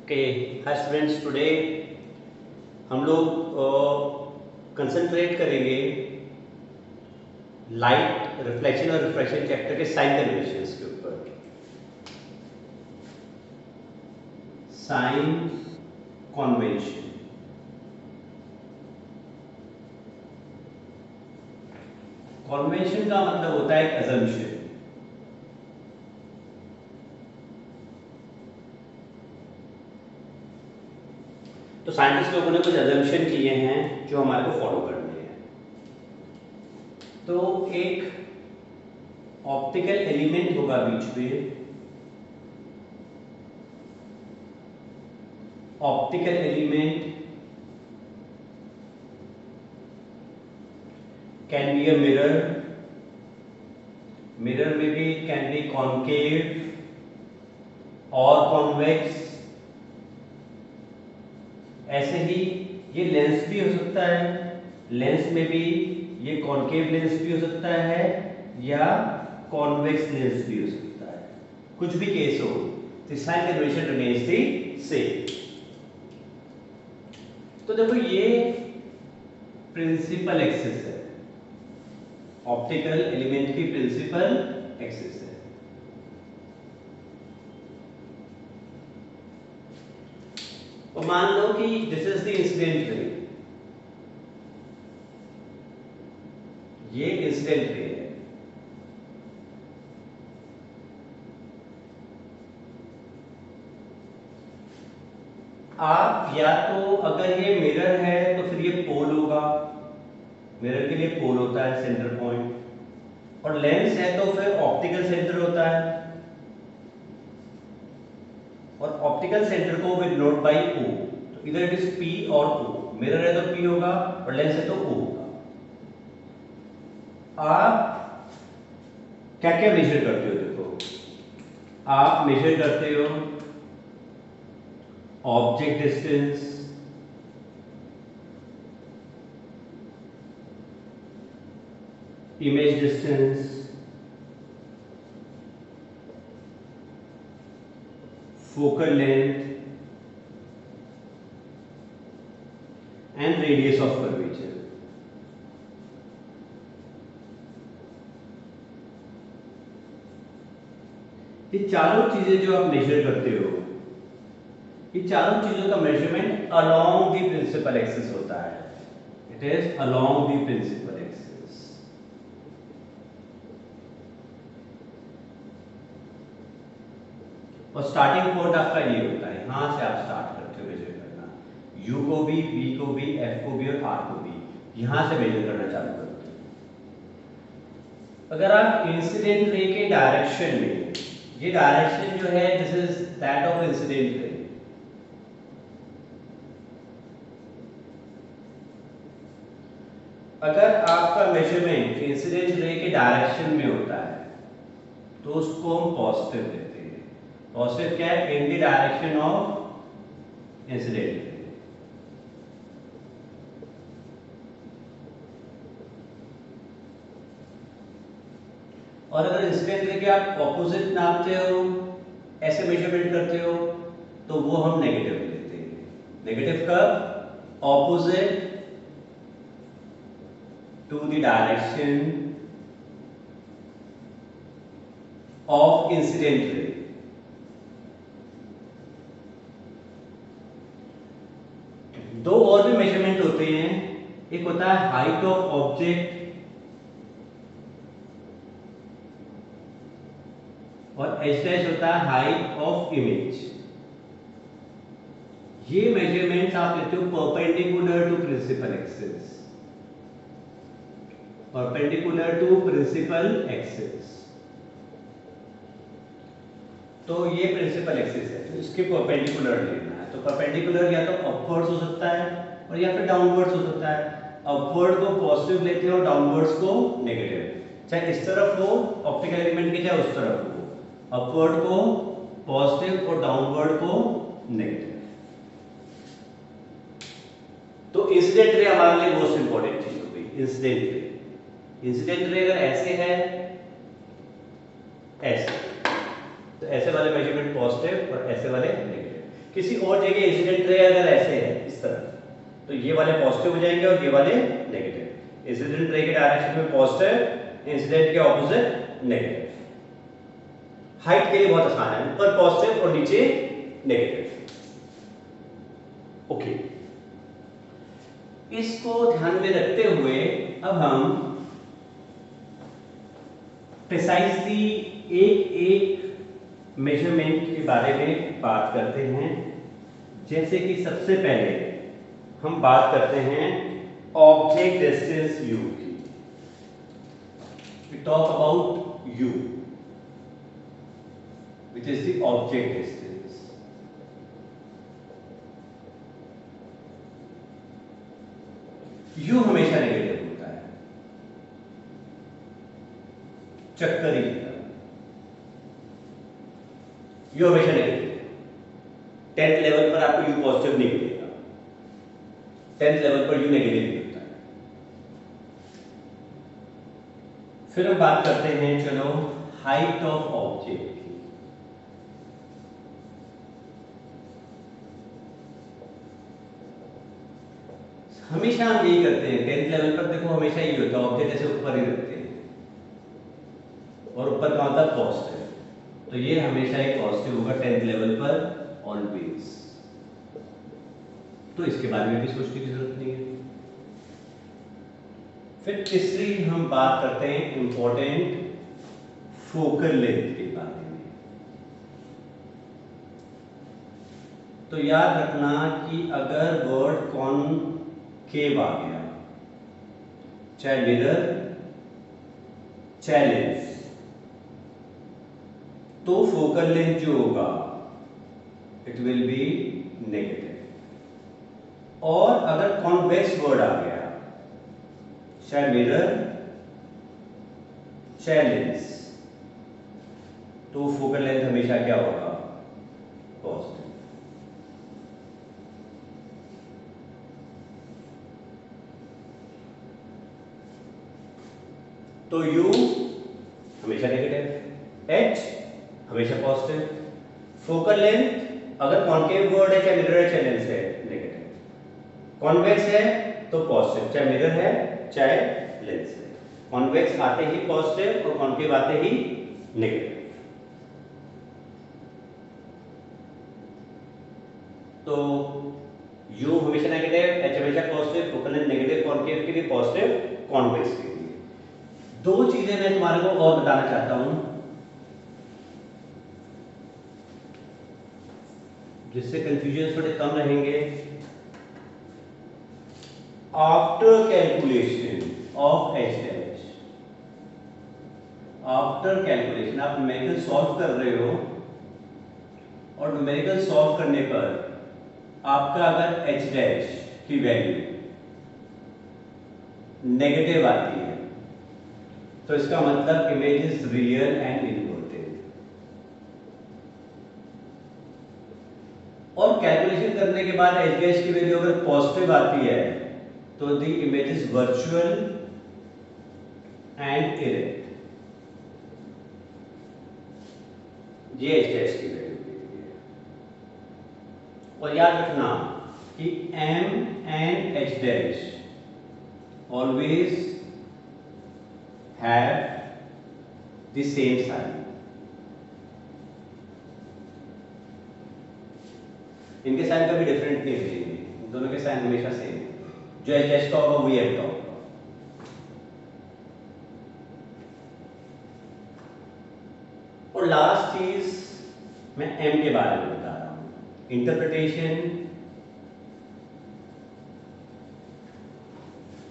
Okay, hi students. Today हम लोग concentrate करेंगे लाइट रिफ्लेक्शन और रिफ्रैक्शन चैप्टर के साइन कन्वेंशंस के ऊपर। साइन कन्वेंशन, कन्वेंशन का मतलब होता है एक अजम्पशन। तो साइंटिस्ट लोगों ने कुछ अजम्पशन किए हैं जो हमारे को फॉलो करने हैं। तो एक ऑप्टिकल एलिमेंट होगा बीच में, optical element can be a mirror, mirror में भी कैन बी कॉन्केव और कॉन्वेक्स। ऐसे ही ये लेंस भी हो सकता है, लेंस में भी ये कॉन्केव लेंस भी हो सकता है या कॉन्वेक्स लेंस भी हो सकता है। कुछ भी केस हो, the sign convention remains the same। तो देखो ये प्रिंसिपल एक्सिस है, ऑप्टिकल एलिमेंट की प्रिंसिपल एक्सिस है। तो मान लो कि this is the incident ray, ये इंसिडेंट रे है। आप या तो अगर ये मिरर है तो फिर ये पोल होगा, मिरर के लिए पोल होता है सेंटर पॉइंट, और लेंस है तो फिर ऑप्टिकल सेंटर होता है, और ऑप्टिकल सेंटर को विल डिनोट बाय O। तो इधर इट इज P और O, मिरर है तो P होगा और लेंस है तो O होगा। आप क्या क्या मेजर करते हो? देखो, आप मेजर करते हो object distance, image distance, focal length and radius of curvature. ये चारों चीजें जो आप मेजर करते हो, ये चारों चीजों का measurement along the principal axis होता है। It is along the principal axis. और स्टार्टिंग पॉइंट आपका ये होता है, यहां से आप स्टार्ट करते हो मेजर करना, U को भी, B को भी, F को भी और R को भी, यहां से मेजर करना चालू करते हो। अगर आप इंसिडेंट रे के डायरेक्शन में, ये डायरेक्शन जो है this is that of incident रे, अगर आपका मेजरमेंट इंसिडेंट रे के डायरेक्शन में होता है तो उसको हम पॉजिटिव देते हैं। पॉजिटिव क्या है? In the direction of incident रे। और अगर इंसिडेंट रे के आप ऑपोजिट नापते हो, ऐसे मेजरमेंट करते हो, तो वो हम नेगेटिव लेते हैं। नेगेटिव कब? Opposite to the direction of incident ray. दो और भी मेजरमेंट होते हैं, एक होता है हाइट ऑफ ऑब्जेक्ट और एच डैश होता है हाइट ऑफ इमेज। ये मेजरमेंट्स आप लेते हो perpendicular to principal axis, perpendicular to principal axis. तो ये प्रिंसिपल एक्सिस है, तो इसके परपेंडिकुलर लेना है। तो परपेंडिकुलर या तो अपवर्ड्स हो सकता है और या फिर डाउनवर्ड्स हो सकता है। अपवर्ड को पॉजिटिव लेते हो, डाउनवर्ड्स को नेगेटिव। चाहे इस तरफ हो ऑप्टिकल एलिमेंट के, चाहे उस तरफ हो, अपवर्ड को पॉजिटिव और डाउनवर्ड को नेगेटिव। तो इंसिडेंट रे हमारे लिए मोस्ट इंपॉर्टेंट चीज हो गई। इंसिडेंट रे, इंसिडेंट रे अगर ऐसे है, ऐसे, तो ऐसे वाले मेजरमेंट पॉजिटिव और ऐसे वाले नेगेटिव। किसी और जगह इंसिडेंट रे अगर ऐसे है इस तरह, तो ये वाले पॉजिटिव हो जाएंगे और ये वाले नेगेटिव। इंसिडेंट रे के डायरेक्शन में पॉजिटिव, इंसिडेंट के ऑपोजिट नेगेटिव। हाइट के लिए बहुत आसान है, ऊपर पॉजिटिव और नीचे नेगेटिव। ओके, इसको ध्यान में रखते हुए अब हम प्रिसाइजली एक एक मेजरमेंट के बारे में बात करते हैं। जैसे कि सबसे पहले हम बात करते हैं ऑब्जेक्ट डिस्टेंस u की। We talk about u which is the object distance. u हमेशा नेगेटिव होता है, चक्कर ही लेता है। u हमेशा नेगेटिव। 10th लेवल पर आपको u पॉजिटिव नहीं मिलेगा, 10th लेवल पर u नेगेटिव होता है। फिर हम बात करते हैं चलो हाइट ऑफ ऑब्जेक्ट। हमेशा हम यही करते हैं 10th लेवल पर, देखो हमेशा यही होता है, ऑब्जेक्ट ऐसे ऊपर ही रखते हैं और ऊपर का मतलब पॉजिटिव, तो ये हमेशा एक पॉजिटिव होगा 10th लेवल पर ऑलवेज। तो इसके बारे में भी सोचने की जरूरत नहीं है। फिर तीसरी हम बात करते हैं इंपॉर्टेंट फोकल लेंथ के बारे में। तो याद रखना कि अगर वर्ड कॉनकेव आ गया, चाहे मिरर चाहे लेंस, तो फोकल लेंथ जो होगा इट विल बी नेगेटिव। और अगर कॉन्वेक्स वर्ड आ गया, चाहे मिरर चाहे लेंस, तो फोकल लेंथ हमेशा क्या होगा? पॉजिटिव। तो u हमेशा नेगेटिव, h हमेशा पॉजिटिव। फोकल लेंथ अगर कॉन्केव वर्ड है, चाहे मिरर है चाहे लेंस है, नेगेटिव। कॉन्वेक्स है तो पॉजिटिव, चाहे मिरर है चाहे लेंस है। कॉन्वेक्स आते ही पॉजिटिव और कॉन्केव आते ही नेगेटिव। तो u हमेशा नेगेटिव, h हमेशा positive, focal length negative concave के लिए, पॉजिटिव कॉन्वेक्स के लिए। दो चीजें मैं तुम्हारे को और बताना चाहता हूं जिससे कंफ्यूजन थोड़े कम रहेंगे। After calculation of h dash, after calculation आप न्यूमेरिकल सॉल्व कर रहे हो और न्यूमेरिकल सॉल्व करने पर आपका अगर h डैश की वैल्यू नेगेटिव आती है तो इसका मतलब image is real and inverted. और कैलकुलेशन करने के बाद h डैश की वैल्यू अगर पॉजिटिव आती है तो the image is virtual and erect. ये h डैश की वैल्यू है। और याद रखना कि m and h dash always have the same sign. इनके साइन कभी डिफरेंट नहीं रहेंगे, दोनों के साइन हमेशा सेम। जो एच डैश का होगा वही एफ का होगा। और लास्ट चीज मैं एम के बारे में बता रहा हूं, interpretation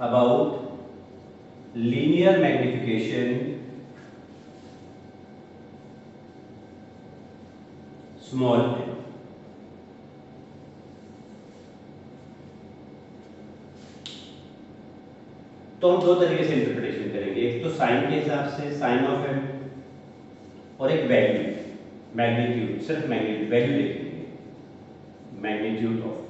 about linear magnification small m। तो हम दो तरीके से इंटरप्रिटेशन करेंगे, एक तो साइन के हिसाब से साइन ऑफ m, और एक वैल्यू मैग्नीट्यूड, सिर्फ मैग्नीट्यूड वैल्यू लिखेंगे, मैग्नीट्यूड ऑफ m।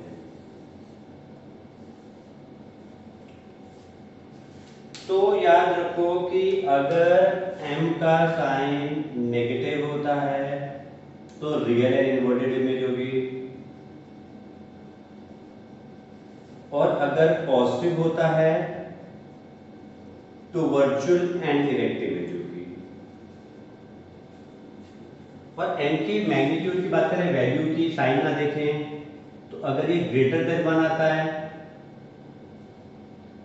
तो याद रखो कि अगर m का साइन नेगेटिव होता है तो रियल एंड इनवर्टेड इमेज होगी, और अगर पॉजिटिव होता है तो वर्चुअल एंड इरेक्ट इमेज होगी। और n की मैग्नीट्यूड की बात करें, वैल्यू की साइन ना देखें, तो अगर ये ग्रेटर देन 1 आता है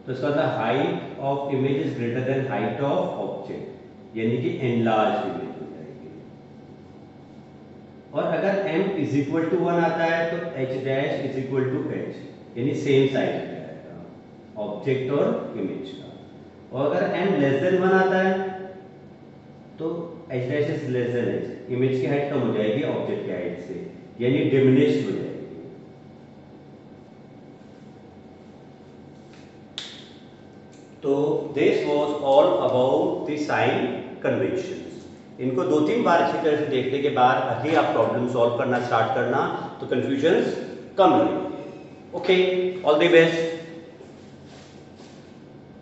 तो इसका मतलब height of image is greater than height of object, यानी कि एनलार्ज इमेज हो जाएगी। और अगर m इज इक्वल टू 1 आता है तो h dash is equal to h, यानी सेम साइज हो जाएगा ऑब्जेक्ट और इमेज का। और अगर m लेस देन 1 आता है तो h dash is less than h, image की हाइट कम हो जाएगी ऑब्जेक्ट की हाइट से, यानी डिमिनिश हो जाएगी। तो this was all about the sign conventions. इनको 2-3 बार अच्छी तरह से देखने के बाद ही आप प्रॉब्लम सॉल्व करना स्टार्ट करना, तो कंफ्यूजन्स कम लगेंगे। Okay, all the best.